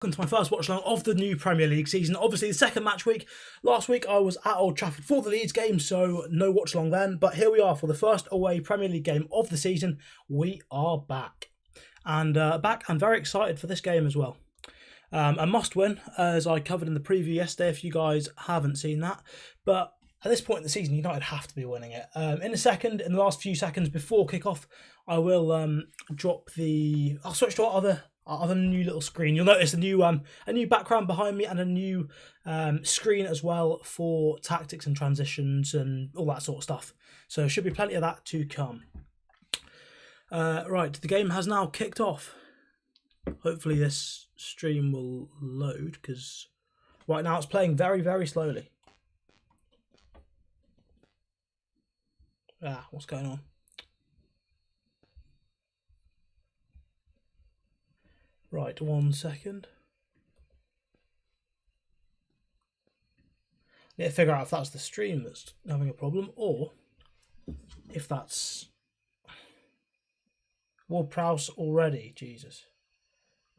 Welcome to my first watch along of the new Premier League season. Obviously, the second match week. Last week I was at Old Trafford for the Leeds game, so no watch along then. But here we are for the first away Premier League game of the season. We are back. And very excited for this game as well. A must win, as I covered in the preview yesterday, if you guys haven't seen that. But at this point in the season, United have to be winning it. In the last few seconds before kickoff, I will I'll switch to our other new little screen. You'll notice a new background behind me and a new screen as well for tactics and transitions and all that sort of stuff. So there should be plenty of that to come. Right, the game has now kicked off. Hopefully this stream will load, because right now it's playing very, very slowly. What's going on? Right, 1 second. Need to figure out if that's the stream that's having a problem, or if that's Ward Prowse already. Jesus.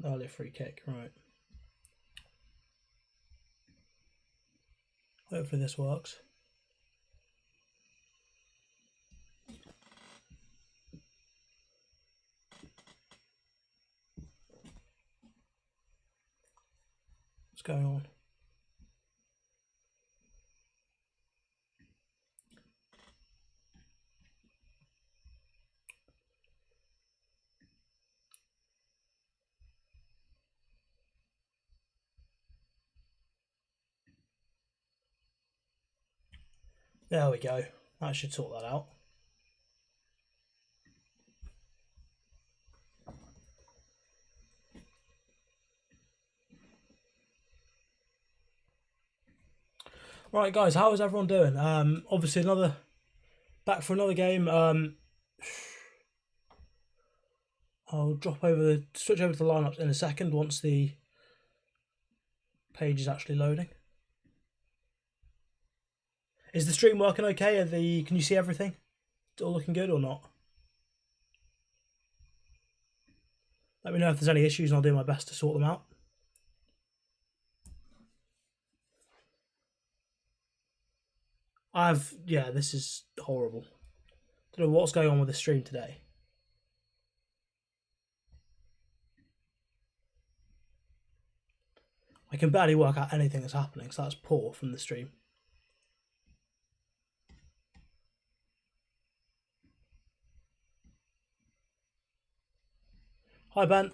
Early free kick, right. Hopefully this works. What's going on? There we go. That should sort that out. Right, guys, how is everyone doing? Obviously, back for another game. I'll switch over to the lineups in a second once the page is actually loading. Is the stream working okay? Can you see everything? It's all looking good or not? Let me know if there's any issues and I'll do my best to sort them out. This is horrible. Don't know what's going on with the stream today. I can barely work out anything that's happening, so that's poor from the stream. Hi, Ben.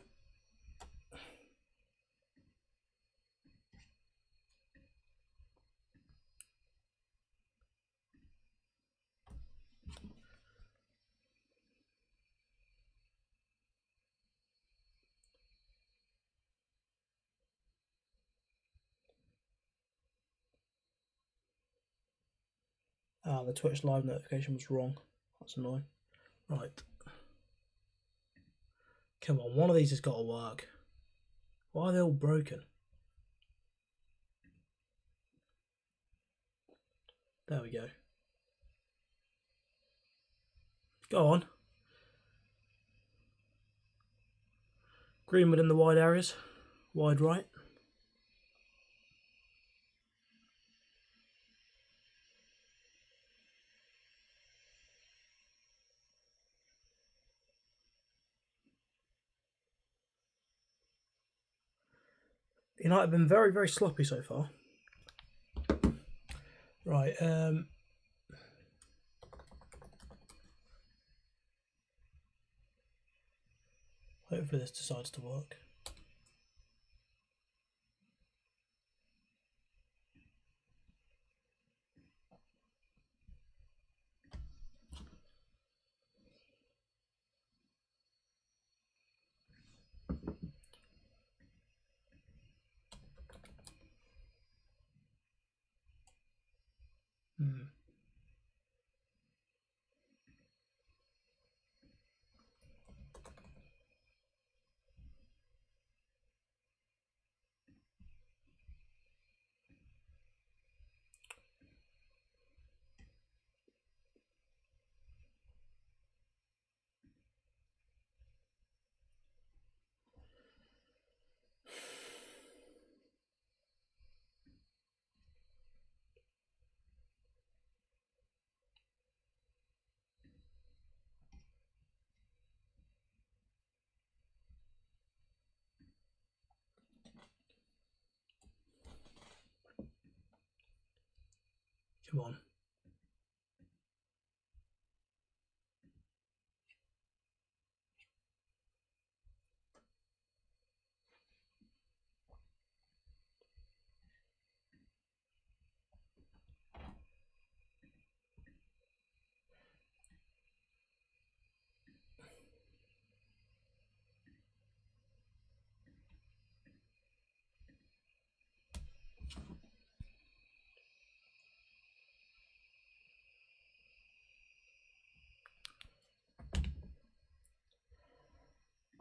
The Twitch live notification was wrong. That's annoying. Right. Come on, one of these has got to work. Why are they all broken? There we go. Go on. Greenwood in the wide areas. Wide right. United have been very, very sloppy so far. Right, hopefully this decides to work. Come on.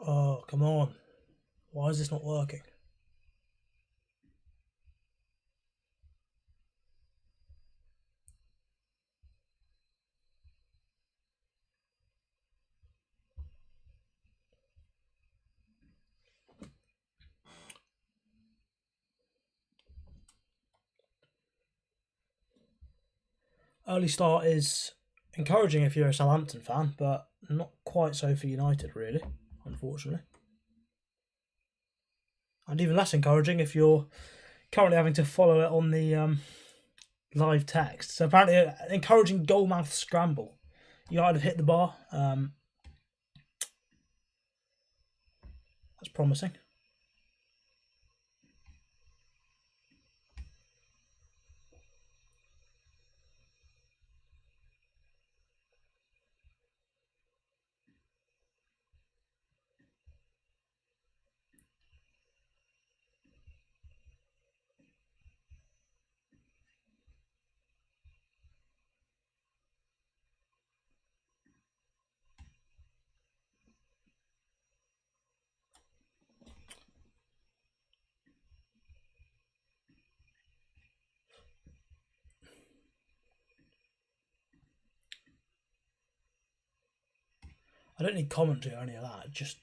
Oh, come on. Why is this not working? Early start is encouraging if you're a Southampton fan, but not quite so for United, really, unfortunately. And even less encouraging if you're currently having to follow it on the live text. So apparently, an encouraging goalmouth scramble. United have hit the bar. That's promising. I don't need commentary or any of that. Just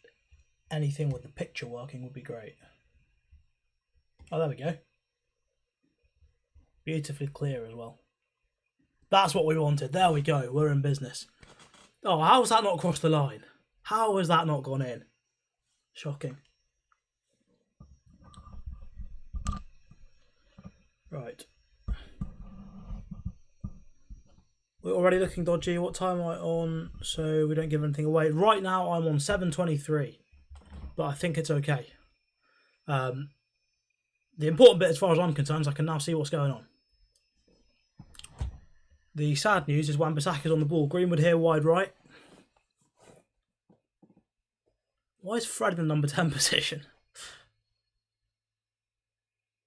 anything with the picture working would be great. Oh, there we go. Beautifully clear as well. That's what we wanted. There we go. We're in business. Oh, how's that not crossed the line? How has that not gone in? Shocking. Right. We're already looking dodgy. What time am I on? So we don't give anything away. Right now I'm on 7:23, but I think it's okay. The important bit as far as I'm concerned is I can now see what's going on. The sad news is Wan-Bissaka's on the ball. Greenwood here, wide right. Why is Fred in the number 10 position?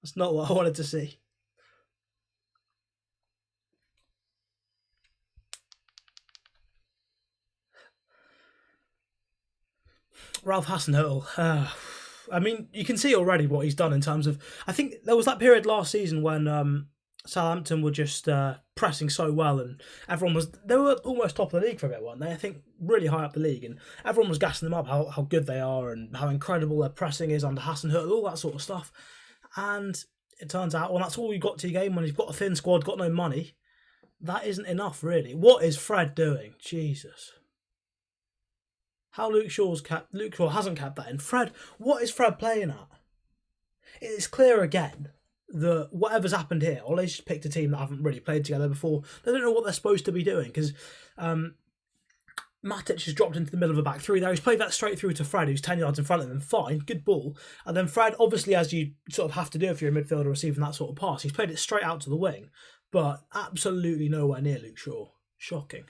That's not what I wanted to see. Ralph Hasenhüttl. I mean, you can see already what he's done in terms of... I think there was that period last season when Southampton were just pressing so well and everyone was... They were almost top of the league for a bit, weren't they? I think really high up the league, and everyone was gassing them up, how good they are and how incredible their pressing is under Hasenhüttl, all that sort of stuff. And it turns out, well, that's all you got to your game when you've got a thin squad, got no money. That isn't enough, really. What is Fred doing? Jesus. How Luke Shaw hasn't kept that in. Fred, what is Fred playing at? It's clear again that whatever's happened here, Ole's just picked a team that haven't really played together before. They don't know what they're supposed to be doing because Matic has dropped into the middle of a back three there. He's played that straight through to Fred, who's 10 yards in front of him. Fine, good ball. And then Fred, obviously, as you sort of have to do if you're a midfielder receiving that sort of pass, he's played it straight out to the wing, but absolutely nowhere near Luke Shaw. Shocking.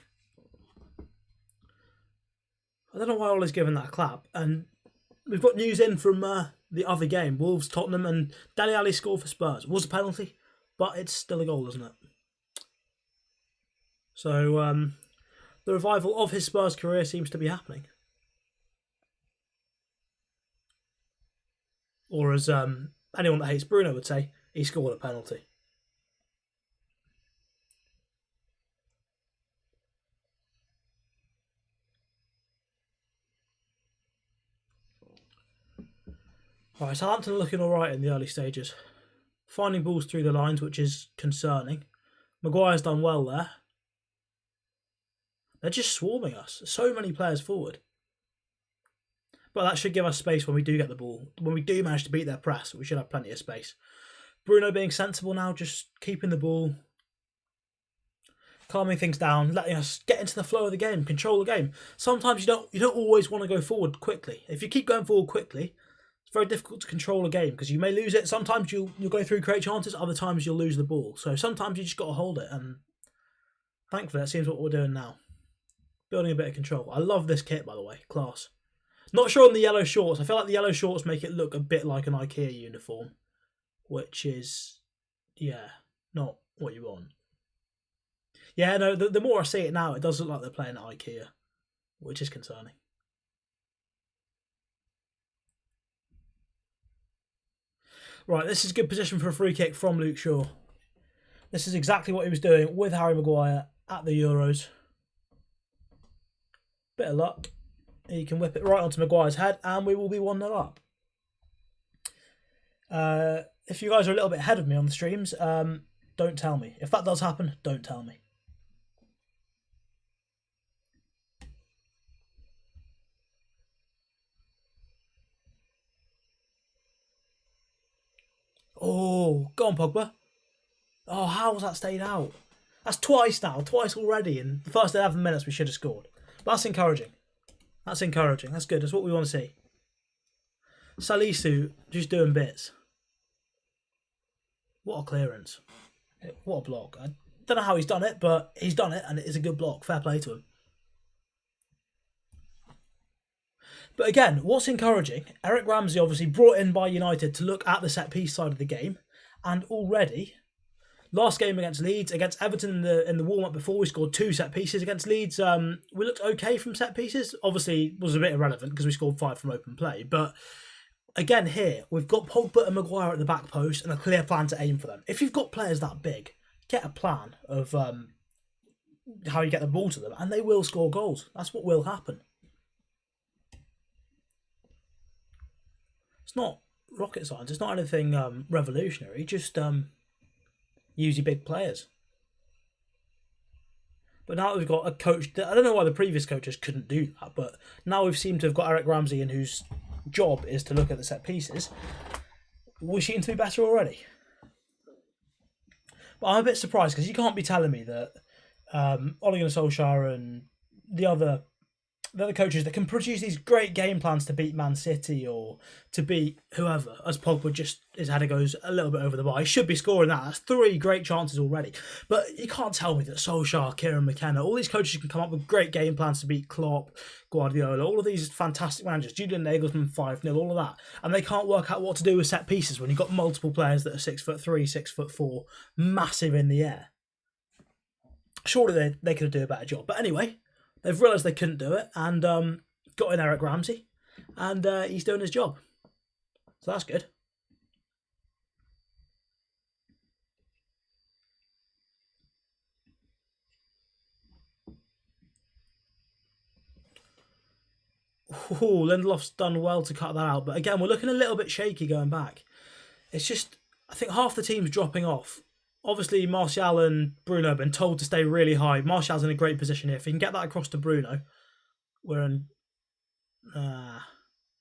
I don't know why Ole's given that a clap. And we've got news in from the other game, Wolves, Tottenham, and Dele Alli scored for Spurs. It was a penalty, but it's still a goal, isn't it? So the revival of his Spurs career seems to be happening. Or as anyone that hates Bruno would say, he scored a penalty. Alright, Southampton are looking alright in the early stages. Finding balls through the lines, which is concerning. Maguire's done well there. They're just swarming us. So many players forward. But that should give us space when we do get the ball. When we do manage to beat their press, we should have plenty of space. Bruno being sensible now, just keeping the ball. calming things down, letting us get into the flow of the game, control the game. Sometimes you don't always want to go forward quickly. If you keep going forward quickly, it's very difficult to control a game because you may lose it. Sometimes you'll go through, create chances, other times you'll lose the ball. So sometimes you just got to hold it, and thankfully that seems what we're doing now. Building a bit of control. I love this kit, by the way. Class. Not sure on the yellow shorts. I feel like the yellow shorts make it look a bit like an IKEA uniform, which is, yeah, not what you want. Yeah, no, the more I see it now, it does look like they're playing at IKEA, which is concerning. Right, this is a good position for a free kick from Luke Shaw. This is exactly what he was doing with Harry Maguire at the Euros. Bit of luck. He can whip it right onto Maguire's head, and we will be 1-0 up. If you guys are a little bit ahead of me on the streams, don't tell me. If that does happen, don't tell me. Oh, go on, Pogba. Oh, how has that stayed out? That's twice now. Twice already. In the first 11 minutes, we should have scored. But that's encouraging. That's encouraging. That's good. That's what we want to see. Salisu just doing bits. What a clearance. What a block. I don't know how he's done it, but he's done it, and it is a good block. Fair play to him. But again, what's encouraging, Eric Ramsey obviously brought in by United to look at the set-piece side of the game, and already, last game against Leeds, against Everton in the warm-up before, we scored 2 set-pieces against Leeds. We looked okay from set-pieces. Obviously, was a bit irrelevant because we scored 5 from open play, but again here, we've got Pogba and Maguire at the back post and a clear plan to aim for them. If you've got players that big, get a plan of how you get the ball to them, and they will score goals. That's what will happen. It's not rocket science. It's not anything revolutionary. Just use your big players. But now that we've got a coach, I don't know why the previous coaches couldn't do that, but now we've seemed to have got Eric Ramsey in, whose job is to look at the set pieces. We seem to be better already. But I'm a bit surprised because you can't be telling me that Ole Gunnar Solskjaer and the other coaches that can produce these great game plans to beat Man City or to beat whoever, as Pogba just, his header goes a little bit over the bar. He should be scoring that. That's 3 great chances already. But you can't tell me that Solskjaer, Kieran McKenna, all these coaches can come up with great game plans to beat Klopp, Guardiola, all of these fantastic managers, Julian Nagelsmann 5-0, all of that. And they can't work out what to do with set pieces when you've got multiple players that are 6'3", 6'4", massive in the air. Surely they could do a better job. But anyway, they've realised they couldn't do it and got in Eric Ramsey, and he's doing his job. So that's good. Ooh, Lindelof's done well to cut that out. But again, we're looking a little bit shaky going back. It's just, I think half the team's dropping off. Obviously, Martial and Bruno have been told to stay really high. Martial's in a great position here. If he can get that across to Bruno, we're in...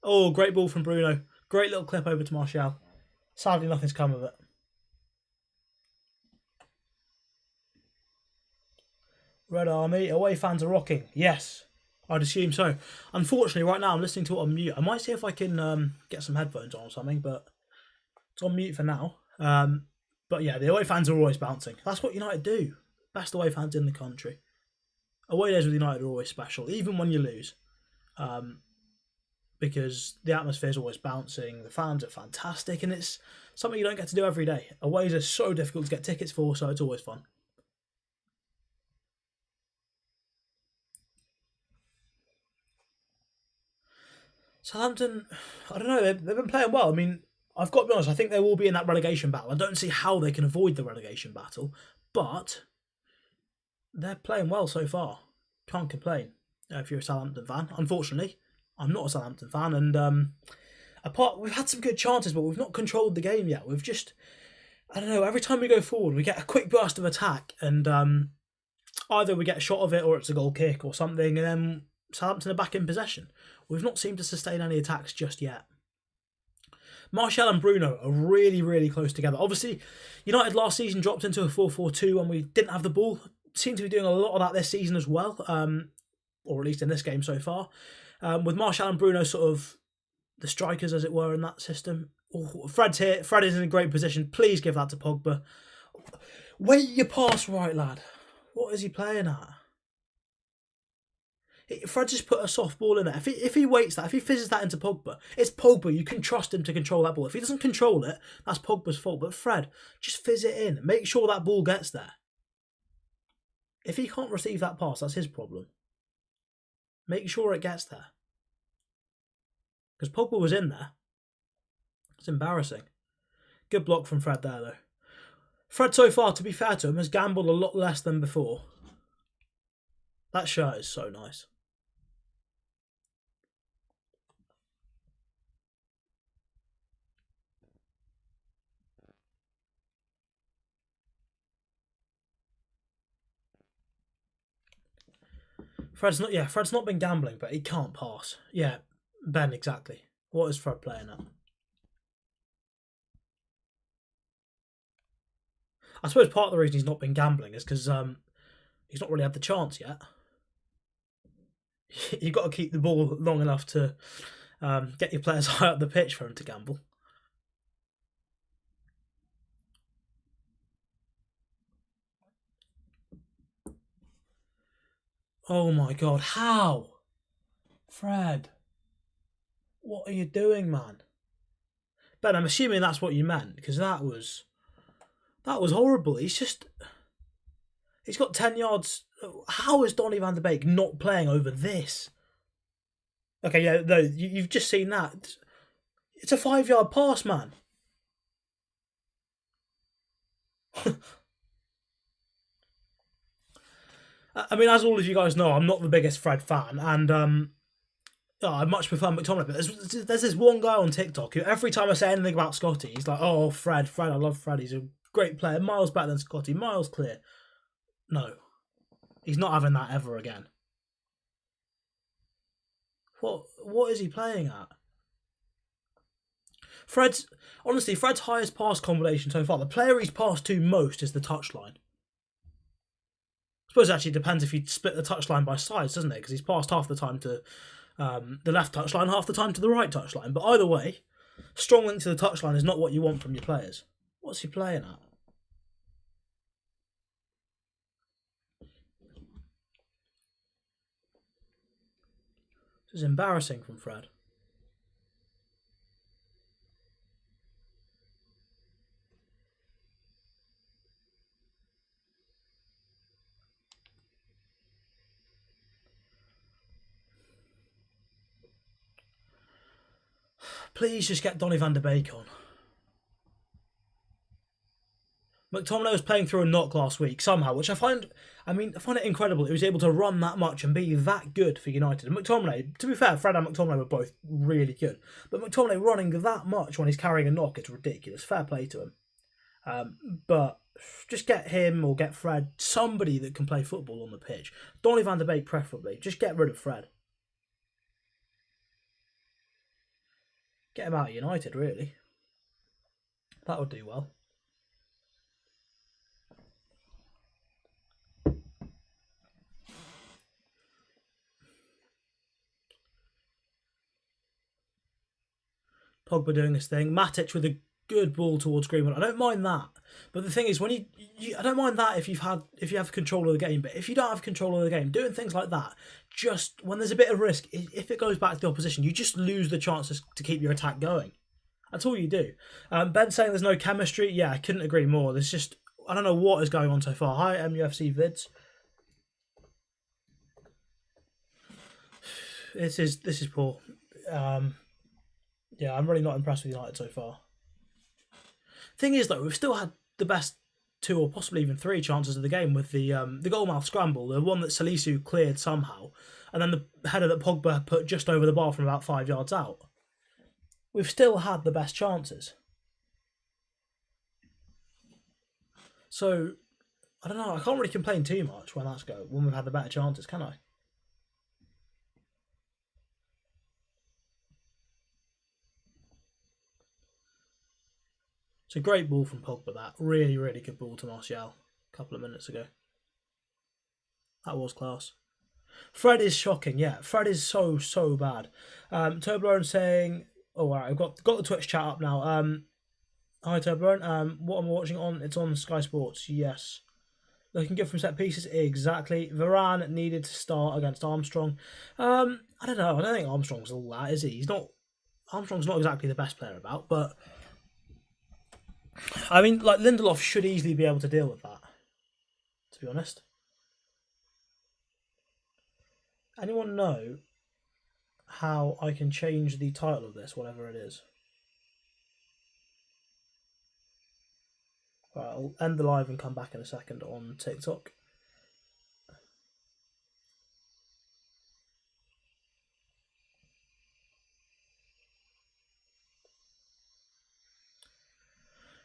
Oh, great ball from Bruno. Great little clip over to Martial. Sadly, nothing's come of it. Red Army, away fans are rocking. Yes, I'd assume so. Unfortunately, right now I'm listening to it on mute. I might see if I can get some headphones on or something, but it's on mute for now. But yeah, the away fans are always bouncing. That's what United do. Best away fans in the country. Away days with United are always special, even when you lose. Because the atmosphere is always bouncing, the fans are fantastic, and it's something you don't get to do every day. Aways are so difficult to get tickets for, so it's always fun. Southampton, I don't know, they've been playing well. I mean, I've got to be honest, I think they will be in that relegation battle. I don't see how they can avoid the relegation battle, but they're playing well so far. Can't complain if you're a Southampton fan. Unfortunately, I'm not a Southampton fan, and we've had some good chances, but we've not controlled the game yet. We've just, I don't know, every time we go forward, we get a quick burst of attack, and either we get a shot of it or it's a goal kick or something, and then Southampton are back in possession. We've not seemed to sustain any attacks just yet. Martial and Bruno are really, really close together. Obviously, United last season dropped into a 4-4-2 when we didn't have the ball. seem to be doing a lot of that this season as well, or at least in this game so far, with Martial and Bruno sort of the strikers, as it were, in that system. Oh, Fred's here. Fred is in a great position. Please give that to Pogba. Wait your pass right, lad. What is he playing at? Fred just put a soft ball in there. If he waits that, if he fizzes that into Pogba, it's Pogba. You can trust him to control that ball. If he doesn't control it, that's Pogba's fault. But Fred, just fizz it in. Make sure that ball gets there. If he can't receive that pass, that's his problem. Make sure it gets there. Because Pogba was in there. It's embarrassing. Good block from Fred there, though. Fred, so far, to be fair to him, has gambled a lot less than before. That shirt is so nice. Fred's not been gambling, but he can't pass. Yeah, Ben, exactly. What is Fred playing at? I suppose part of the reason he's not been gambling is because he's not really had the chance yet. You've got to keep the ball long enough to get your players high up the pitch for him to gamble. Oh my God, how? Fred, what are you doing, man? Ben, I'm assuming that's what you meant, because that was horrible. He's got 10 yards. How is Donny van de Beek not playing over this? Okay, yeah, no, you've just seen that. It's a 5-yard pass, man. I mean, as all of you guys know, I'm not the biggest Fred fan, and I much prefer McTominay. But there's this one guy on TikTok who every time I say anything about Scotty, he's like, "Oh, Fred, I love Fred. He's a great player, miles better than Scotty, miles clear." No, he's not having that ever again. What is he playing at? Fred's highest pass combination so far. The player he's passed to most is the touchline. I suppose it actually depends if you split the touchline by size, doesn't it? Because he's passed half the time to the left touchline, half the time to the right touchline. But either way, strong link to the touchline is not what you want from your players. What's he playing at? This is embarrassing from Fred. Please just get Donny van de Beek on. McTominay was playing through a knock last week somehow, which I find it incredible. He was able to run that much and be that good for United. And McTominay, to be fair, Fred and McTominay were both really good. But McTominay running that much when he's carrying a knock is ridiculous. Fair play to him. But just get him or get Fred, somebody that can play football on the pitch. Donny van de Beek preferably. Just get rid of Fred. Get him out of United, really. That would do well. Pogba doing his thing. Matic with a good ball towards Greenwood. I don't mind that. But the thing is, when I don't mind that if you have control of the game. But if you don't have control of the game, doing things like that, just when there's a bit of risk, if it goes back to the opposition, you just lose the chances to keep your attack going. That's all you do. Ben saying there's no chemistry. Yeah, I couldn't agree more. There's just, I don't know what is going on so far. Hi, MUFC Vids. This is poor. Yeah, I'm really not impressed with United so far. Thing is, though, we've still had the best 2 or possibly even 3 chances of the game with the goalmouth scramble, the one that Salisu cleared somehow, and then the header that Pogba put just over the bar from about 5 yards out. We've still had the best chances. So, I don't know, I can't really complain too much when we've had the better chances, can I? It's a great ball from Pogba, that. Really, really good ball to Martial a couple of minutes ago. That was class. Fred is shocking, yeah. Fred is so bad. Toblerone saying, "Oh, all right, I've got the Twitch chat up now." Hi Toblerone. What am I watching on? It's on Sky Sports. Yes, looking good from set pieces. Exactly. Varane needed to start against Armstrong. I don't know. I don't think Armstrong's all that, is he? He's not. Armstrong's not exactly the best player about, but I mean, like Lindelof should easily be able to deal with that. To be honest. Anyone know how I can change the title of this, whatever it is? Right, I'll end the live and come back in a second on TikTok.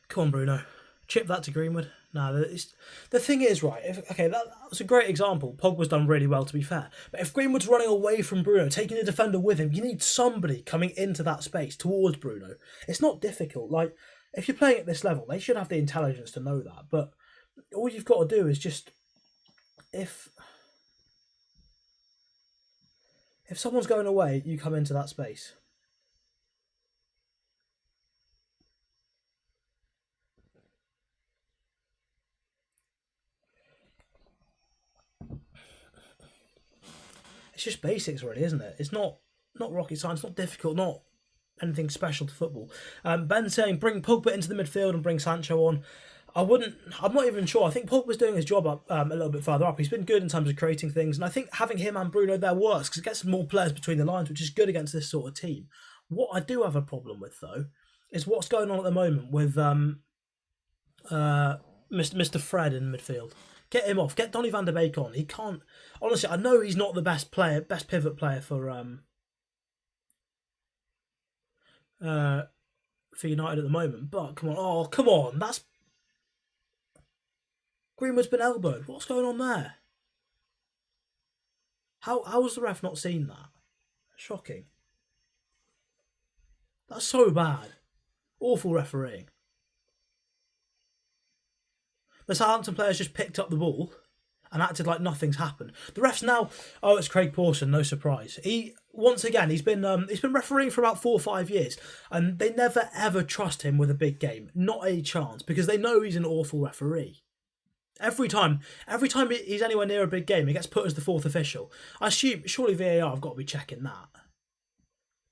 Come on, Bruno. Chip that to Greenwood. No, the thing is, right, that's a great example. Pogba's done really well, to be fair. But if Greenwood's running away from Bruno, taking the defender with him, you need somebody coming into that space towards Bruno. It's not difficult. Like, if you're playing at this level, they should have the intelligence to know that. But all you've got to do is just... If someone's going away, you come into that space. It's just basics, really, isn't it? It's not rocket science, not difficult, not anything special to football. Ben saying bring Pogba into the midfield and bring Sancho on. I'm not even sure. I think Pogba's doing his job up a little bit further up. He's been good in terms of creating things, and I think having him and Bruno there works because it gets more players between the lines, which is good against this sort of team. What I do have a problem with, though, is what's going on at the moment with Mr. Fred in midfield. Get him off. Get Donny van der Beek on. He can't. Honestly, I know he's not the best pivot player for United at the moment. But come on, come on. That's Greenwood's been elbowed. What's going on there? How has the ref not seen that? Shocking. That's so bad. Awful refereeing. The Southampton players just picked up the ball and acted like nothing's happened. The refs now, it's Craig Pawson, no surprise. He's been refereeing for about 4 or 5 years, and they never ever trust him with a big game, not a chance, because they know he's an awful referee. Every time he's anywhere near a big game, he gets put as the fourth official. I assume surely VAR have got to be checking that.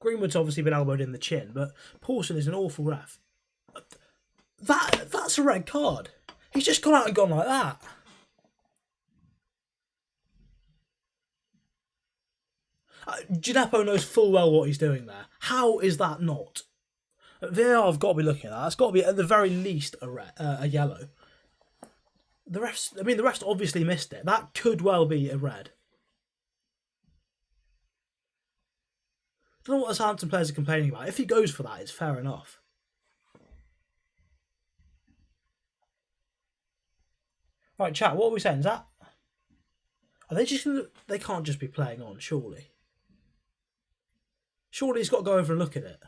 Greenwood's obviously been elbowed in the chin, but Pawson is an awful ref. That's a red card. He's just gone out and gone like that. Gineppo knows full well what he's doing there. How is that not? VAR have got to be looking at that. That's got to be at the very least a yellow. The refs obviously missed it. That could well be a red. I don't know what the Southampton players are complaining about. If he goes for that, it's fair enough. Right, chat, what are we saying? Is that... Are they just gonna... They can't just be playing on, surely. Surely he's got to go over and look at it.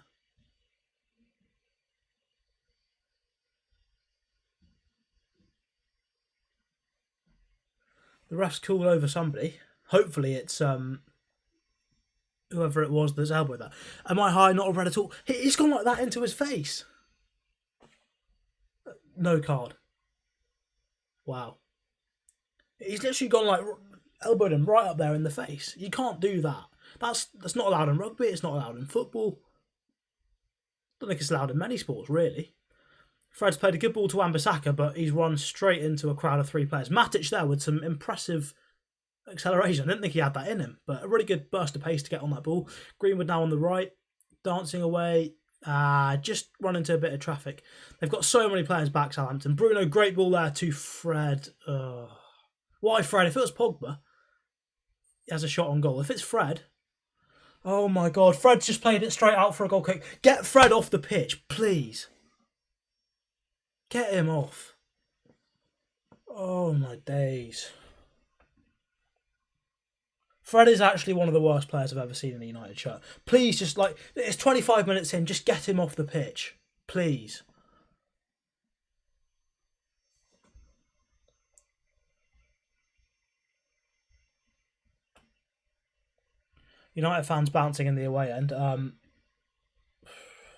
The ref's called over somebody. Hopefully it's whoever it was that's elbowed that. Am I high? Not a red at all. He's gone like that into his face. No card. Wow. He's literally gone like elbowed him right up there in the face. You can't do that. That's not allowed in rugby. It's not allowed in football. I don't think it's allowed in many sports, really. Fred's played a good ball to Wan-Bissaka, but he's run straight into a crowd of 3 players. Matic there with some impressive acceleration. I didn't think he had that in him, but a really good burst of pace to get on that ball. Greenwood now on the right, dancing away. Just run into a bit of traffic. They've got so many players back, Southampton. Bruno, great ball there to Fred. Why Fred? If it was Pogba, he has a shot on goal. If it's Fred... Oh my God, Fred's just played it straight out for a goal kick. Get Fred off the pitch, please. Get him off. Oh my days. Fred is actually one of the worst players I've ever seen in a United shirt. Please, just like, it's 25 minutes in, just get him off the pitch. Please. United fans bouncing in the away end.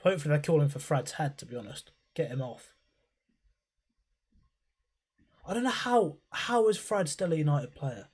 Hopefully they're calling for Fred's head, to be honest. Get him off. I don't know how is Fred still a United player?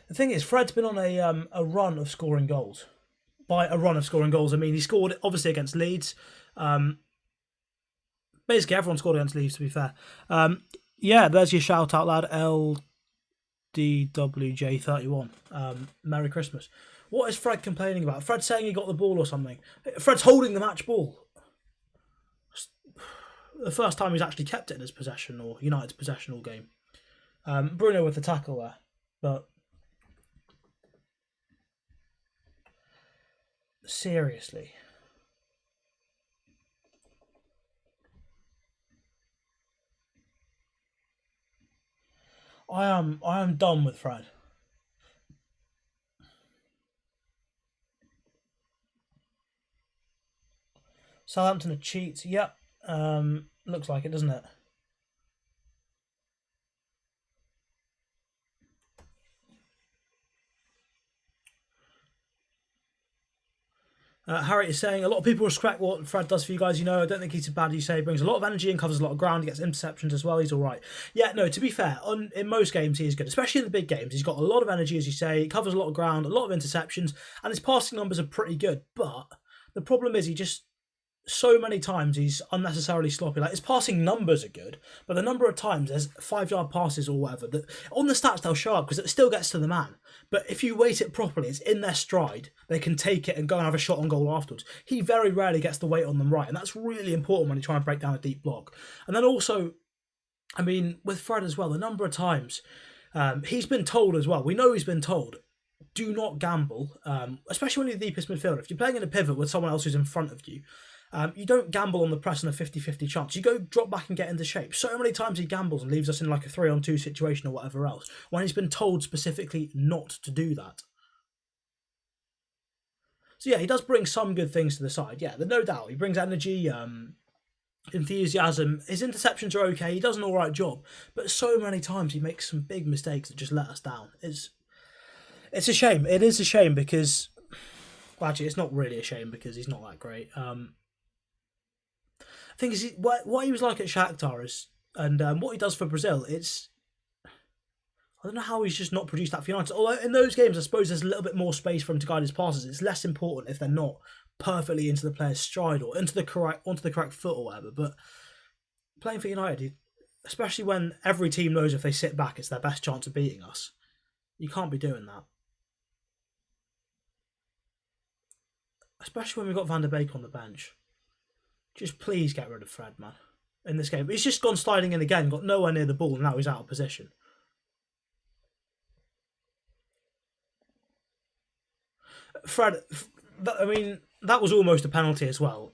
The thing is, Fred's been on a run of scoring goals. By a run of scoring goals, I mean he scored obviously against Leeds. Basically, everyone scored against Leeds, to be fair. Yeah, there's your shout out, lad. LDWJ31. Merry Christmas. What is Fred complaining about? Fred's saying he got the ball or something. Fred's holding the match ball. The first time he's actually kept it in his possession, or United's possession all game. Bruno with the tackle there. But seriously. I am done with Fred. Southampton are cheats. Yep. Looks like it, doesn't it? Harry is saying, a lot of people respect what Fred does for you guys. You know, I don't think he's as bad as you say. He brings a lot of energy and covers a lot of ground. He gets interceptions as well. He's all right. Yeah, no, to be fair, in most games he is good, especially in the big games. He's got a lot of energy, as you say. He covers a lot of ground, a lot of interceptions, and his passing numbers are pretty good. But the problem is so many times he's unnecessarily sloppy. Like his passing numbers are good, but the number of times there's 5-yard passes or whatever that on the stats they'll show up because it still gets to the man. But if you weight it properly, it's in their stride. They can take it and go and have a shot on goal afterwards. He very rarely gets the weight on them right, and that's really important when you're trying to break down a deep block. And then also, I mean, with Fred as well, the number of times he's been told as well. We know he's been told, do not gamble, especially when you're the deepest midfielder. If you're playing in a pivot with someone else who's in front of you, you don't gamble on the press and a 50-50 chance. You go drop back and get into shape. So many times he gambles and leaves us in like a 3-on-2 situation or whatever else, when he's been told specifically not to do that. So yeah, he does bring some good things to the side. Yeah, no doubt. He brings energy, enthusiasm. His interceptions are okay. He does an alright job. But so many times he makes some big mistakes that just let us down. It's a shame. It is a shame because... Well, actually, it's not really a shame because he's not that great. I think is what he was like at Shakhtar is, and what he does for Brazil. I don't know how he's just not produced that for United. Although in those games, I suppose there's a little bit more space for him to guide his passes. It's less important if they're not perfectly into the player's stride or onto the correct foot or whatever. But playing for United, especially when every team knows if they sit back, it's their best chance of beating us. You can't be doing that. Especially when we've got Van der Beek on the bench. Just please get rid of Fred, man. In this game. He's just gone sliding in again, got nowhere near the ball, and now he's out of position. Fred, I mean, that was almost a penalty as well.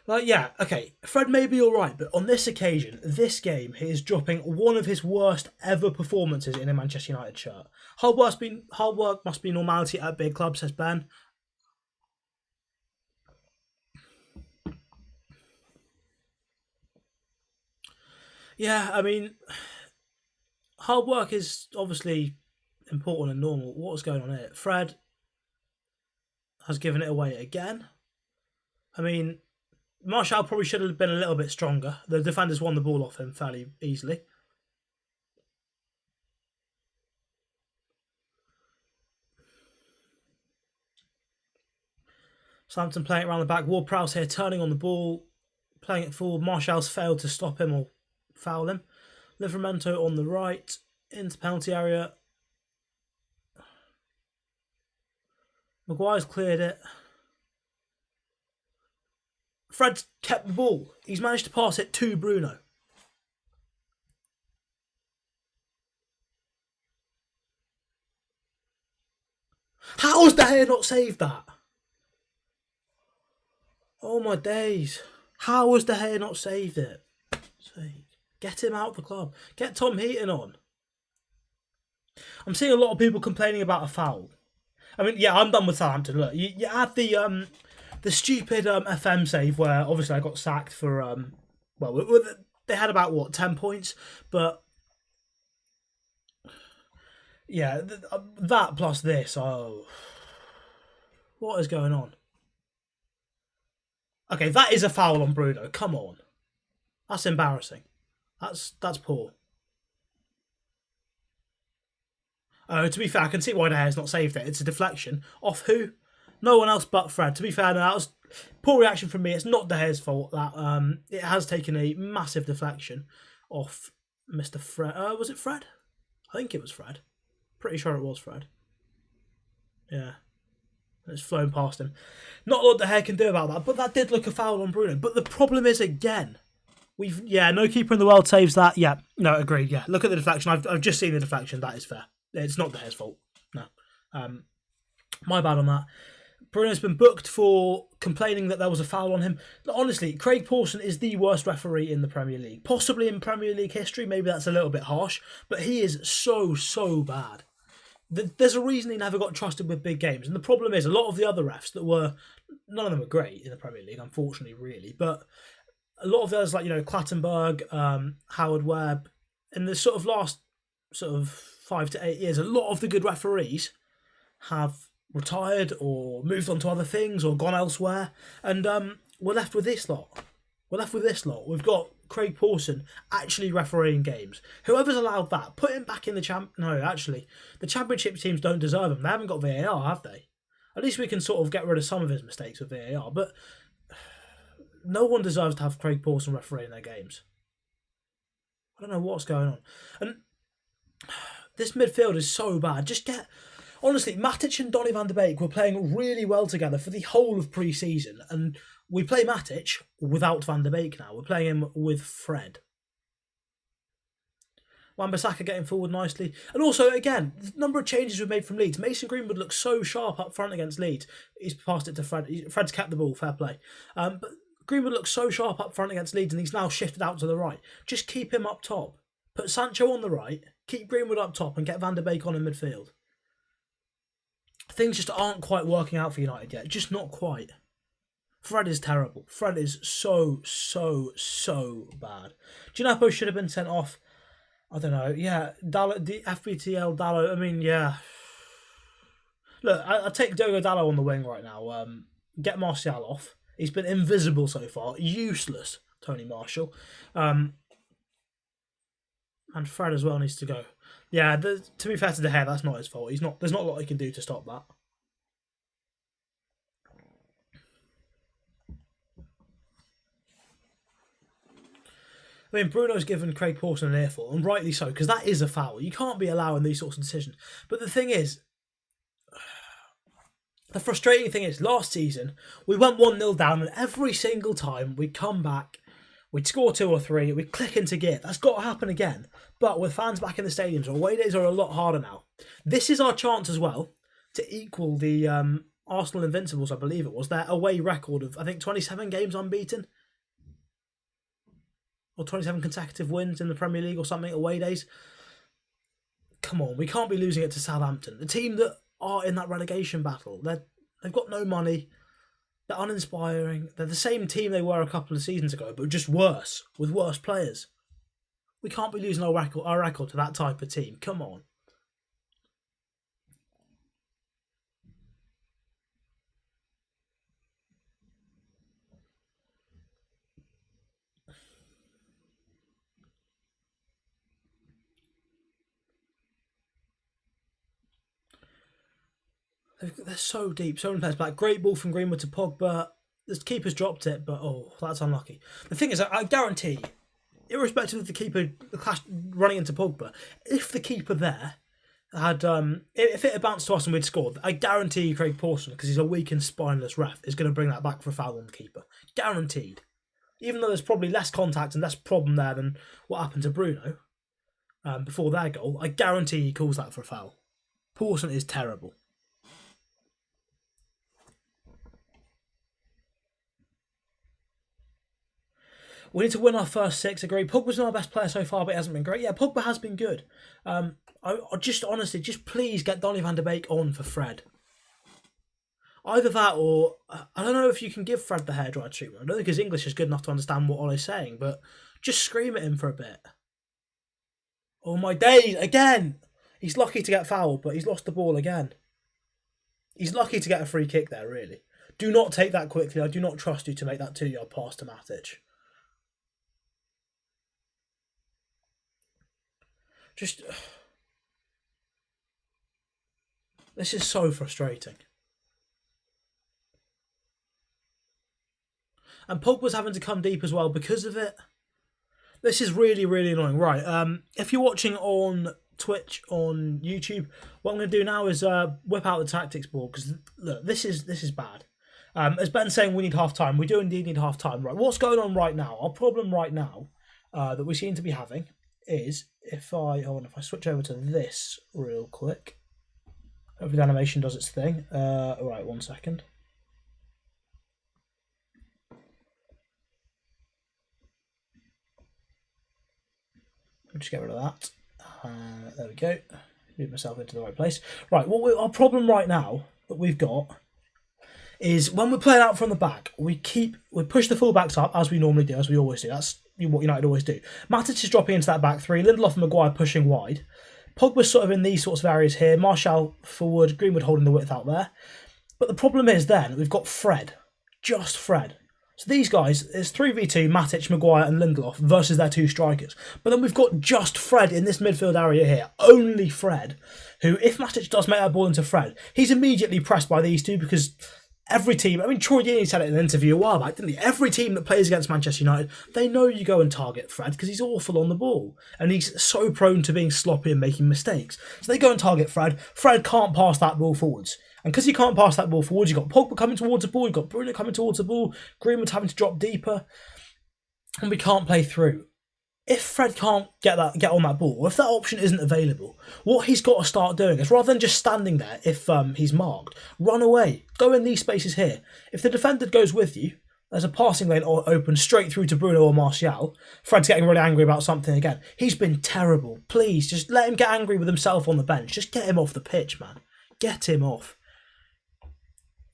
Like, yeah, okay, Fred may be alright, but on this occasion, this game, he is dropping one of his worst ever performances in a Manchester United shirt. Hard work must be normality at big clubs, says Ben. Yeah, I mean, hard work is obviously important and normal. What's going on here? Fred has given it away again. I mean, Martial probably should have been a little bit stronger. The defenders won the ball off him fairly easily. Southampton playing it around the back. Ward-Prowse here turning on the ball, playing it forward. Martial's failed to stop him or foul him. Livramento on the right, into penalty area. Maguire's cleared it. Fred's kept the ball. He's managed to pass it to Bruno. How has De Gea not saved that? Oh my days. How has De Gea not saved it? Get him out of the club. Get Tom Heaton on. I'm seeing a lot of people complaining about a foul. I mean, yeah, I'm done with Southampton. Look, you had the stupid FM save where obviously I got sacked for they had about what 10 points, but yeah, that plus this. Oh, what is going on? Okay, that is a foul on Bruno. Come on, that's embarrassing. That's poor. To be fair, I can see why De Gea's not saved it. It's a deflection. Off who? No one else but Fred. To be fair, that was poor reaction from me. It's not De Gea's fault that it has taken a massive deflection off Mr. Fred. Was it Fred? I think it was Fred. Pretty sure it was Fred. Yeah. It's flown past him. Not a lot De Gea can do about that, but that did look a foul on Bruno. But the problem is, again, no keeper in the world saves that. Yeah, no, agreed. Yeah, look at the deflection. I've just seen the deflection. That is fair. It's not De Gea's fault. No. My bad on that. Bruno's been booked for complaining that there was a foul on him. Honestly, Craig Pawson is the worst referee in the Premier League. Possibly in Premier League history. Maybe that's a little bit harsh. But he is so bad. There's a reason he never got trusted with big games. And the problem is, a lot of the other refs none of them are great in the Premier League, unfortunately, really. But a lot of those, like, Clattenburg, Howard Webb, in the sort of last 5 to 8 years, a lot of the good referees have retired or moved on to other things or gone elsewhere. And we're left with this lot. We've got Craig Pawson actually refereeing games. Whoever's allowed that, put him back in the No, actually, the Championship teams don't deserve him. They haven't got VAR, have they? At least we can sort of get rid of some of his mistakes with VAR. But no one deserves to have Craig Pawson refereeing their games. I don't know what's going on. And this midfield is so bad. Honestly, Matic and Donny van de Beek were playing really well together for the whole of pre-season, and we play Matic without Van de Beek now. We're playing him with Fred. Wan-Bissaka getting forward nicely. And also, again, the number of changes we've made from Leeds. Mason Greenwood looks so sharp up front against Leeds. He's passed it to Fred. Fred's kept the ball, fair play. But Greenwood looks so sharp up front against Leeds, and he's now shifted out to the right. Just keep him up top. Put Sancho on the right, keep Greenwood up top, and get Van de Beek on in midfield. Things just aren't quite working out for United yet. Just not quite. Fred is terrible. Fred is so bad. Ginapo should have been sent off. I don't know. Yeah, the FBTL Dallo. I mean, yeah. Look, I take Diogo Dallo on the wing right now. Get Martial off. He's been invisible so far. Useless, Tony Marshall. And Fred as well needs to go. Yeah, to be fair to De Gea, that's not his fault. There's not a lot he can do to stop that. I mean, Bruno's given Craig Pawson an earful, and rightly so, because that is a foul. You can't be allowing these sorts of decisions. But the thing is, the frustrating thing is, last season, we went 1-0 down, and every single time we'd come back, we'd score 2 or 3, we'd click into gear. That's got to happen again. But with fans back in the stadiums, away days are a lot harder now. This is our chance as well to equal the Arsenal Invincibles, I believe it was, their away record of, I think, 27 games unbeaten. Or 27 consecutive wins in the Premier League or something, away days. Come on, we can't be losing it to Southampton. The team that are in that relegation battle, they've got no money. They're uninspiring. They're the same team they were a couple of seasons ago, but just worse, with worse players. We can't be losing our record to that type of team. Come on. They're so deep, so many players back. Great ball from Greenwood to Pogba. The keeper's dropped it, but that's unlucky. The thing is, I guarantee, irrespective of the keeper running into Pogba, if the keeper there had, if it had bounced to us and we'd scored, I guarantee Craig Pawson, because he's a weak and spineless ref, is going to bring that back for a foul on the keeper. Guaranteed. Even though there's probably less contact and less problem there than what happened to Bruno before their goal, I guarantee he calls that for a foul. Pawson is terrible. We need to win our first 6, agree. Pogba's not our best player so far, but he hasn't been great. Yeah, Pogba has been good. I just honestly, just please get Donny van de Beek on for Fred. Either that or, I don't know if you can give Fred the hairdryer treatment. I don't think his English is good enough to understand what Ollie's saying, but just scream at him for a bit. Oh my days, again! He's lucky to get fouled, but he's lost the ball again. He's lucky to get a free kick there, really. Do not take that quickly. I do not trust you to make that 2-yard pass to Matic. Just... This is so frustrating. And Pogba's having to come deep as well because of it. This is really, really annoying. Right, if you're watching on Twitch, on YouTube, what I'm going to do now is whip out the tactics board, because look, this is bad. As Ben's saying, we need half time. We do indeed need half time. Right, what's going on right now? Our problem right now that we seem to be having is if I switch over to this real quick. Hopefully the animation does its thing. Right, 1 second. I'll just get rid of that. There we go. Move myself into the right place. Right, our problem right now that we've got is when we're playing out from the back, we push the fullbacks up as we normally do, as we always do. That's what United always do. Matic is dropping into that back three. Lindelof and Maguire pushing wide. Pogba's sort of in these sorts of areas here. Martial forward. Greenwood holding the width out there. But the problem is then we've got Fred. Just Fred. So these guys, it's 3v2, Matic, Maguire and Lindelof versus their 2 strikers. But then we've got just Fred in this midfield area here. Only Fred, who, if Matic does make that ball into Fred, he's immediately pressed by these two because every team, I mean, Troy Deeney said it in an interview a while back, didn't he? Every team that plays against Manchester United, they know you go and target Fred because he's awful on the ball. And he's so prone to being sloppy and making mistakes. So they go and target Fred. Fred can't pass that ball forwards. And because he can't pass that ball forwards, you've got Pogba coming towards the ball, you've got Bruno coming towards the ball, Greenwood having to drop deeper, and we can't play through. If Fred can't get on that ball, or if that option isn't available, what he's got to start doing is, rather than just standing there if he's marked, run away. Go in these spaces here. If the defender goes with you, there's a passing lane open straight through to Bruno or Martial. Fred's getting really angry about something again. He's been terrible. Please, just let him get angry with himself on the bench. Just get him off the pitch, man. Get him off.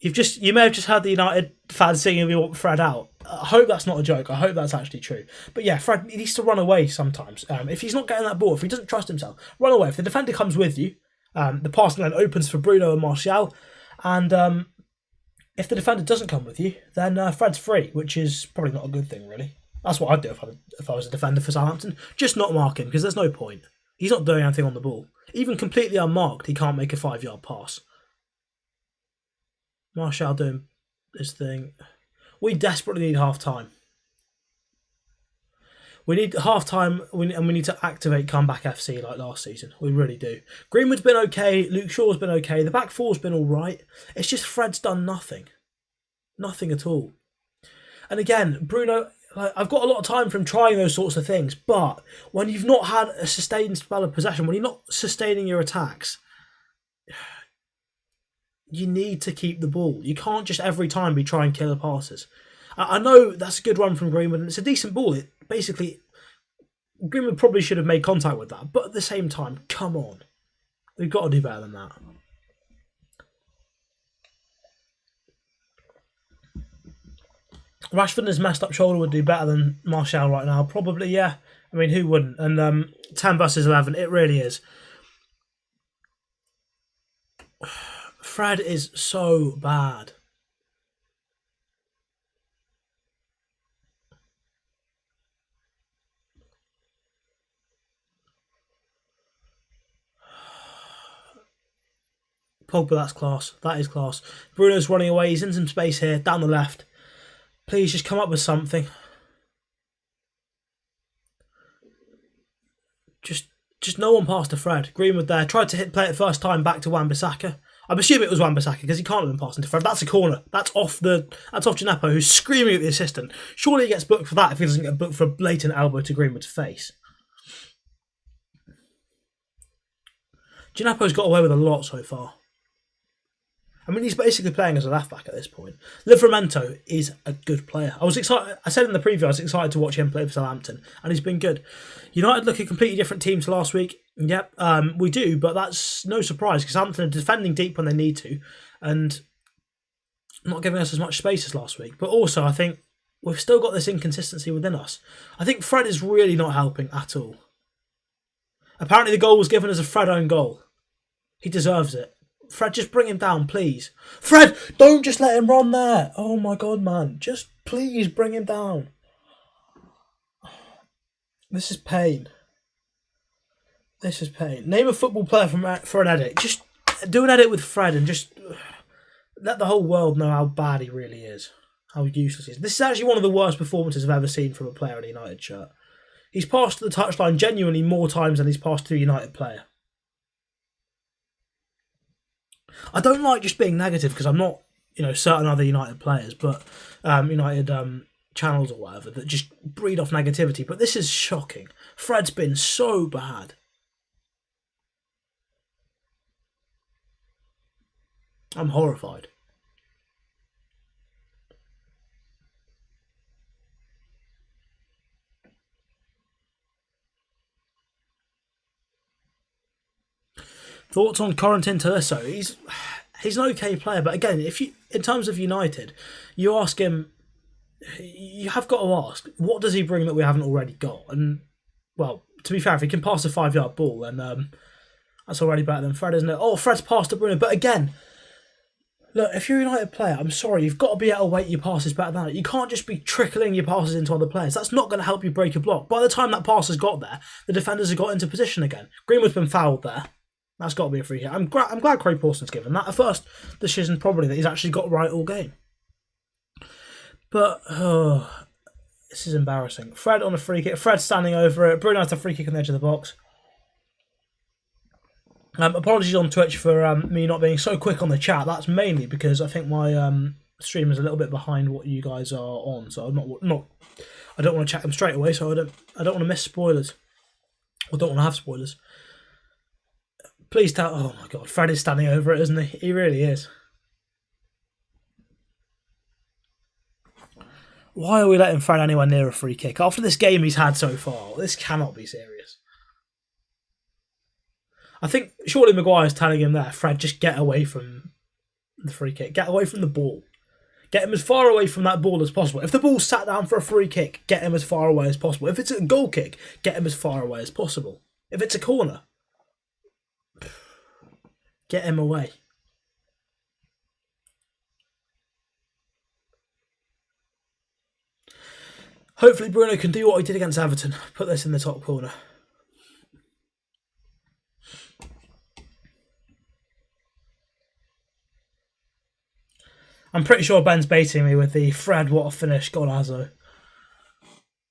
You may have just heard the United fans singing "We want Fred out." I hope that's not a joke. I hope that's actually true. But yeah, Fred needs to run away sometimes. If he's not getting that ball, if he doesn't trust himself, run away. If the defender comes with you, the passing lane opens for Bruno and Martial, and if the defender doesn't come with you, then Fred's free, which is probably not a good thing, really. That's what I'd do if I was a defender for Southampton. Just not mark him, because there's no point. He's not doing anything on the ball. Even completely unmarked, he can't make a 5-yard pass. Martial doing his thing. We desperately need half-time. We need half-time, and we need to activate Comeback FC like last season. We really do. Greenwood's been okay. Luke Shaw's been okay. The back four's been all right. It's just Fred's done nothing. Nothing at all. And again, Bruno, I've got a lot of time from trying those sorts of things, but when you've not had a sustained spell of possession, when you're not sustaining your attacks, you need to keep the ball. You can't just every time be trying killer passes. I know that's a good run from Greenwood, and it's a decent ball. Greenwood probably should have made contact with that, but at the same time, come on. We've got to do better than that. Rashford and his messed up shoulder would do better than Martial right now. Probably, yeah. I mean, who wouldn't? And 10 versus 11, it really is. Fred is so bad. Pogba, that's class. That is class. Bruno's running away. He's in some space here, down the left. Please just come up with something. Just no one passed to Fred. Greenwood there. Tried to play it first time back to Wan-Bissaka. I'm assuming it was Wan-Bissaka because he can't have been passing to Fred. That's a corner. That's off Gineppo, who's screaming at the assistant. Surely he gets booked for that if he doesn't get booked for a blatant elbow to Greenwood's face. Gineppo's got away with a lot so far. I mean, he's basically playing as a left back at this point. Livramento is a good player. I was excited. I said in the preview I was excited to watch him play for Southampton, and he's been good. United look a completely different team to last week. Yep, we do, but that's no surprise because Southampton are defending deep when they need to, and not giving us as much space as last week. But also, I think we've still got this inconsistency within us. I think Fred is really not helping at all. Apparently, the goal was given as a Fred own goal. He deserves it. Fred, just bring him down, please. Fred, don't just let him run there. Oh my God, man. Just please bring him down. This is pain. This is pain. Name a football player for an edit. Just do an edit with Fred and just let the whole world know how bad he really is. How useless he is. This is actually one of the worst performances I've ever seen from a player in a United shirt. He's passed the touchline genuinely more times than he's passed to a United player. I don't like just being negative because I'm not, certain other United players, but United channels or whatever that just breed off negativity. But this is shocking. Fred's been so bad. I'm horrified. Thoughts on Corentin Tolisso? He's an okay player, but again, in terms of United, you ask him, you have got to ask, what does he bring that we haven't already got? And well, to be fair, if he can pass a 5-yard ball, then that's already better than Fred, isn't it? Oh, Fred's passed to Bruno, but again, look, if you're a United player, I'm sorry, you've got to be able to weight your passes better than that. You can't just be trickling your passes into other players. That's not going to help you break a block. By the time that pass has got there, the defenders have got into position again. Greenwood's been fouled there. That's got to be a free hit. I'm glad Craig Pawson's given that. A first decision probably that he's actually got right all game. But, this is embarrassing. Fred on a free kick. Fred standing over it. Bruno has a free kick on the edge of the box. Apologies on Twitch for me not being so quick on the chat. That's mainly because I think my stream is a little bit behind what you guys are on. So I'm not. I don't want to check them straight away. So I don't want to miss spoilers. I don't want to have spoilers. Please tell. Oh my God, Fred is standing over it, isn't he? He really is. Why are we letting Fred anywhere near a free kick after this game he's had so far? This cannot be serious. I think surely Maguire's telling him there, Fred, just get away from the free kick. Get away from the ball. Get him as far away from that ball as possible. If the ball's sat down for a free kick, get him as far away as possible. If it's a goal kick, get him as far away as possible. If it's a corner, get him away. Hopefully Bruno can do what he did against Everton. Put this in the top corner. I'm pretty sure Ben's baiting me with the Fred, what a finish, Golazo.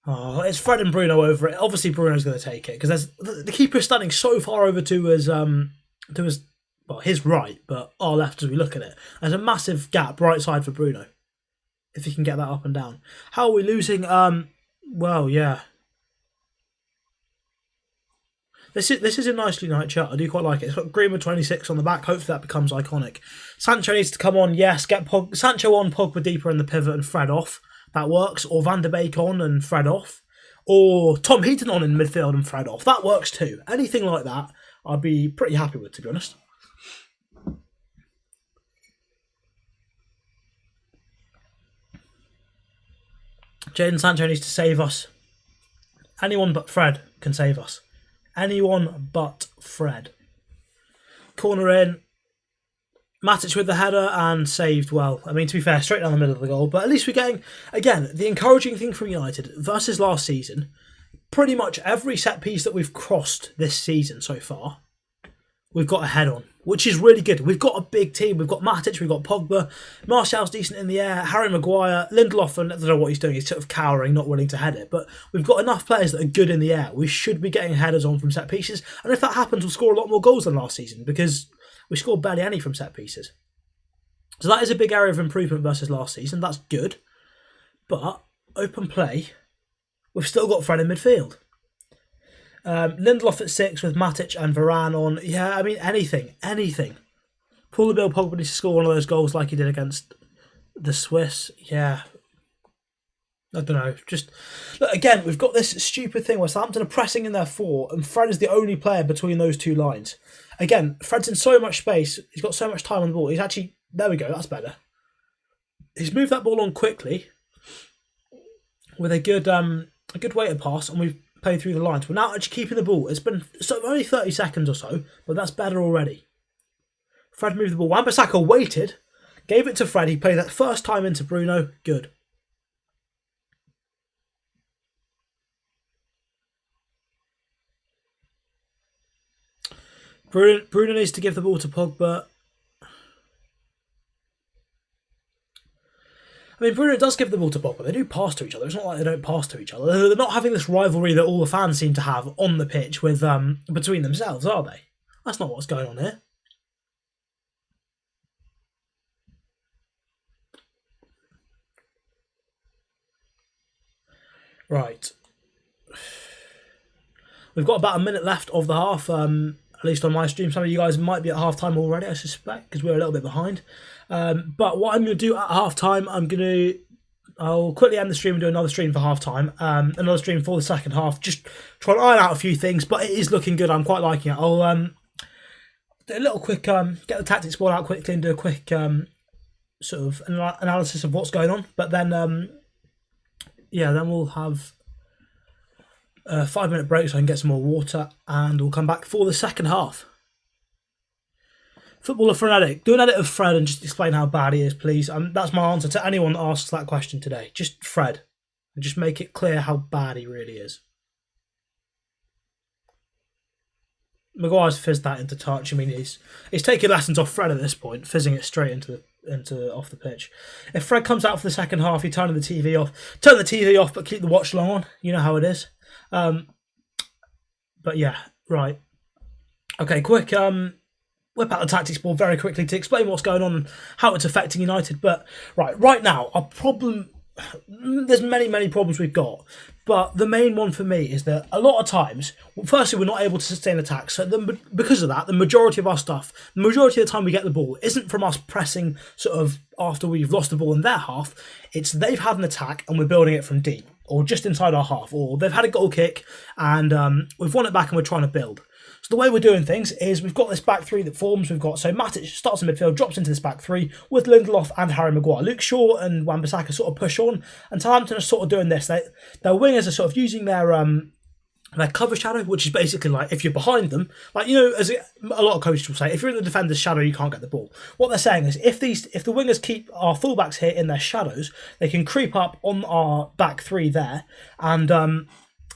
Oh, it's Fred and Bruno over it. Obviously Bruno's going to take it because the keeper's standing so far over to his his right, but our left as we look at it. There's a massive gap right side for Bruno. If he can get that up and down. How are we losing? Well, yeah. This is a nicely United shirt. I do quite like it. It's got Greenwood 26 on the back. Hopefully that becomes iconic. Sancho needs to come on. Yes, get Sancho on, Pogba deeper in the pivot and Fred off. That works. Or Van der Beek on and Fred off. Or Tom Heaton on in midfield and Fred off. That works too. Anything like that, I'd be pretty happy with, to be honest. Jadon Sancho needs to save us. Anyone but Fred can save us. Anyone but Fred. Corner in. Matic with the header and saved well. I mean, to be fair, straight down the middle of the goal. But at least we're getting, again, the encouraging thing from United versus last season, pretty much every set piece that we've crossed this season so far, we've got a head on, which is really good. We've got a big team. We've got Matic, we've got Pogba, Martial's decent in the air, Harry Maguire, Lindelof, and I don't know what he's doing. He's sort of cowering, not willing to head it. But we've got enough players that are good in the air. We should be getting headers on from set pieces. And if that happens, we'll score a lot more goals than last season because we scored barely any from set pieces. So that is a big area of improvement versus last season. That's good. But open play, we've still got Fred in midfield. Lindelof at 6 with Matic and Varane on. Yeah, I mean, anything. Paul Bill Pogba needs to score one of those goals like he did against the Swiss. Yeah. I don't know. Just look, again, we've got this stupid thing where Southampton are pressing in their 4, and Fred is the only player between those two lines. Again, Fred's in so much space. He's got so much time on the ball. He's actually there. We go. That's better. He's moved that ball on quickly with a good weighted pass, and we've played through the lines. We're now actually keeping the ball. It's been sort of only 30 seconds or so, but that's better already. Fred moved the ball. Wan-Bissaka waited, gave it to Fred. He played that first time into Bruno. Good. Bruno needs to give the ball to Pogba. I mean, Bruno does give the ball to Pogba. They do pass to each other. It's not like they don't pass to each other. They're not having this rivalry that all the fans seem to have on the pitch with between themselves, are they? That's not what's going on here. Right. We've got about a minute left of the half. At least on my stream. Some of you guys might be at half time already, I suspect, because we're a little bit behind. But what I'm going to do at half time, I'll quickly end the stream and do another stream for half time, another stream for the second half. Just try to iron out a few things, but it is looking good. I'm quite liking it. I'll do a little quick, get the tactics board out quickly and do a quick sort of analysis of what's going on. But then, yeah, then we'll have a 5-minute break so I can get some more water, and we'll come back for the second half. Footballer Frenetic, do an edit of Fred and just explain how bad he is, please. That's my answer to anyone that asks that question today. Just Fred, and just make it clear how bad he really is. Maguire's fizzed that into touch. I mean, he's taking lessons off Fred at this point, fizzing it straight into off the pitch. If Fred comes out for the second half, you turn the TV off. Turn the TV off, but keep the watch along on. You know how it is. But yeah, right. Okay, quick whip out the tactics board very quickly to explain what's going on and how it's affecting United. But right now, our problem, there's many problems we've got, but the main one for me is that a lot of times, firstly, we're not able to sustain attacks. So because of that, the majority of our stuff, the majority of the time we get the ball isn't from us pressing sort of after we've lost the ball in their half. It's they've had an attack and we're building it from deep, or just inside our half, or they've had a goal kick and we've won it back and we're trying to build. So the way we're doing things is we've got this back three that forms. We've got, so Matic starts in midfield, drops into this back three with Lindelof and Harry Maguire. Luke Shaw and Wan-Bissaka sort of push on, and Southampton are sort of doing this. Their wingers are sort of using their cover shadow, which is basically like if you're behind them, like, you know, as a lot of coaches will say, if you're in the defender's shadow, you can't get the ball. What they're saying is if the wingers keep our fullbacks here in their shadows, they can creep up on our back three there and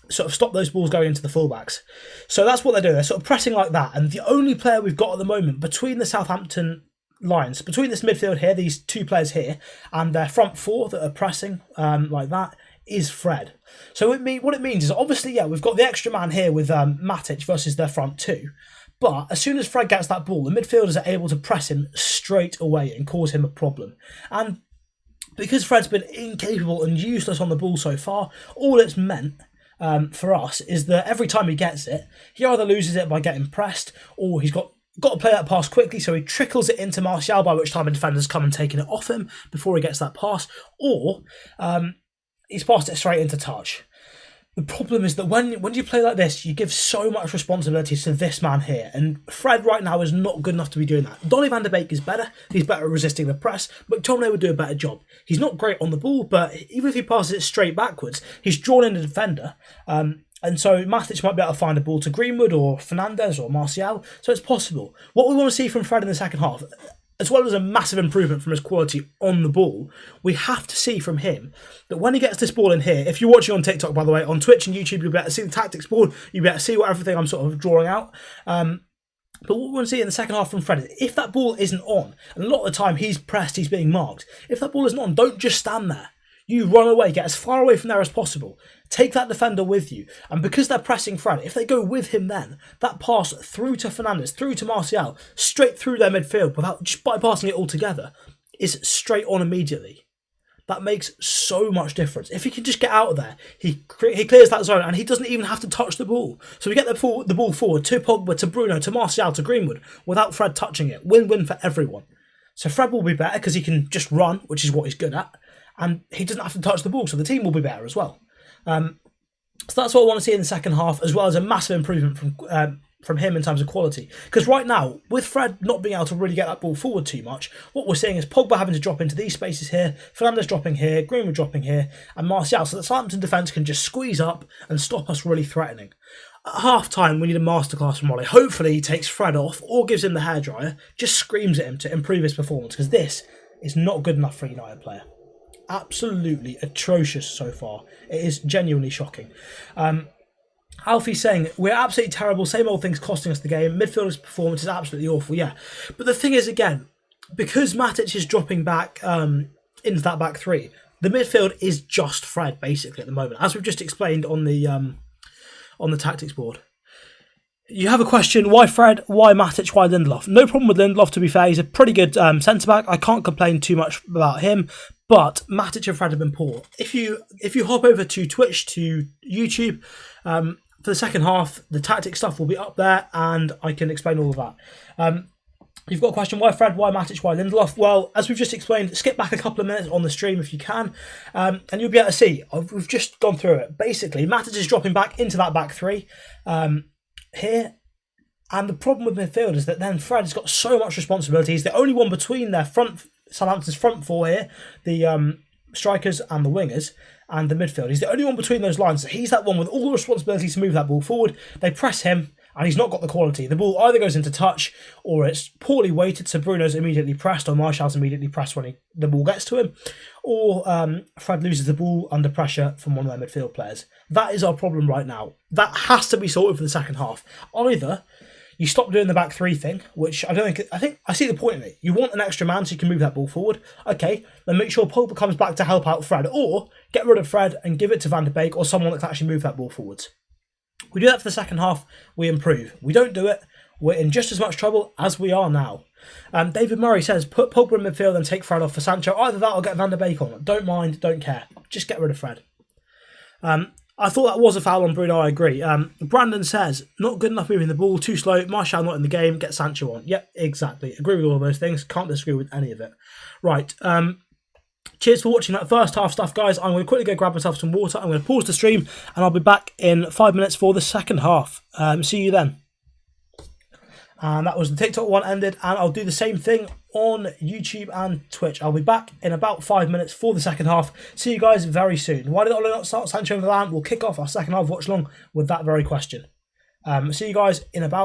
sort of stop those balls going into the fullbacks. So that's what they're doing. They're sort of pressing like that. And the only player we've got at the moment between the Southampton lines, between this midfield here, these two players here, and their front four that are pressing like that, is Fred. So what it means is, obviously, yeah, we've got the extra man here with Matic versus their front two. But as soon as Fred gets that ball, the midfielders are able to press him straight away and cause him a problem. And because Fred's been incapable and useless on the ball so far, all it's meant for us is that every time he gets it, he either loses it by getting pressed, or he's got to play that pass quickly, so he trickles it into Martial, by which time a defender's come and taken it off him before he gets that pass, or he's passed it straight into touch. The problem is that when you play like this, you give so much responsibility to this man here, and Fred right now is not good enough to be doing that. Donny van de Beek is better. He's better at resisting the press. McTominay would do a better job. He's not great on the ball, but even if he passes it straight backwards, he's drawn in the defender. And so Matic might be able to find a ball to Greenwood or Fernandes or Martial. So it's possible. What we want to see from Fred in the second half, as well as a massive improvement from his quality on the ball, we have to see from him that when he gets this ball in here, if you're watching on TikTok, by the way, on Twitch and YouTube, you'll be able to see the tactics board, you'll be able to see everything I'm sort of drawing out. But what we want to see in the second half from Fred is, if that ball isn't on, and a lot of the time he's pressed, he's being marked, if that ball isn't on, don't just stand there. You run away, get as far away from there as possible. Take that defender with you. And because they're pressing Fred, if they go with him then, that pass through to Fernandes, through to Martial, straight through their midfield, without just bypassing it altogether, is straight on immediately. That makes so much difference. If he can just get out of there, he clears that zone and he doesn't even have to touch the ball. So we get the ball forward to Pogba, to Bruno, to Martial, to Greenwood without Fred touching it. Win-win for everyone. So Fred will be better because he can just run, which is what he's good at. And he doesn't have to touch the ball, so the team will be better as well. So that's what I want to see in the second half, as well as a massive improvement from him in terms of quality. Because right now, with Fred not being able to really get that ball forward too much, what we're seeing is Pogba having to drop into these spaces here, Fernandes dropping here, Greenwood dropping here, and Martial, so that Southampton defence can just squeeze up and stop us really threatening. At half-time, we need a masterclass from Ollie. Hopefully he takes Fred off or gives him the hairdryer, just screams at him to improve his performance, because this is not good enough for a United player. Absolutely atrocious so far. It is genuinely shocking. Alfie's saying, we're absolutely terrible, same old things costing us the game, midfielder's performance is absolutely awful, yeah. But the thing is, again, because Matic is dropping back into that back three, the midfield is just Fred, basically, at the moment, as we've just explained on the tactics board. You have a question, why Fred, why Matic, why Lindelof? No problem with Lindelof, to be fair, he's a pretty good centre-back, I can't complain too much about him, but Matic and Fred have been poor. If you hop over to Twitch, to YouTube, for the second half, the tactic stuff will be up there and I can explain all of that. You've got a question, why Fred, why Matic, why Lindelof? Well, as we've just explained, skip back a couple of minutes on the stream if you can, and you'll be able to see. We've just gone through it. Basically, Matic is dropping back into that back three here, and the problem with midfield is that then Fred's got so much responsibility. He's the only one between their Southampton's front four here, the strikers and the wingers, and the midfield. He's the only one between those lines. So he's that one with all the responsibility to move that ball forward. They press him, and he's not got the quality. The ball either goes into touch, or it's poorly weighted, so Bruno's immediately pressed, or Martial's immediately pressed when the ball gets to him, or Fred loses the ball under pressure from one of their midfield players. That is our problem right now. That has to be sorted for the second half. Either you stop doing the back three thing, which I think I see the point in it. You want an extra man so you can move that ball forward. Okay, then make sure Pogba comes back to help out Fred, or get rid of Fred and give it to Van de Beek or someone that can actually move that ball forwards. We do that for the second half, we improve. We don't do it, we're in just as much trouble as we are now. David Murray says, put Pogba in midfield and take Fred off for Sancho. Either that or get Van de Beek on. Don't mind, don't care. Just get rid of Fred. I thought that was a foul on Bruno, I agree. Brandon says, not good enough moving the ball, too slow, Martial not in the game, get Sancho on. Yep, exactly. Agree with all those things, can't disagree with any of it. Right, cheers for watching that first half stuff, guys. I'm going to quickly go grab myself some water, I'm going to pause the stream, and I'll be back in 5 minutes for the second half. See you then. And that was the TikTok one ended, and I'll do the same thing on YouTube and Twitch. I'll be back in about 5 minutes for the second half. See you guys very soon. Why did Ole not start Sancho in the land? We'll kick off our second half watch along with that very question. See you guys in about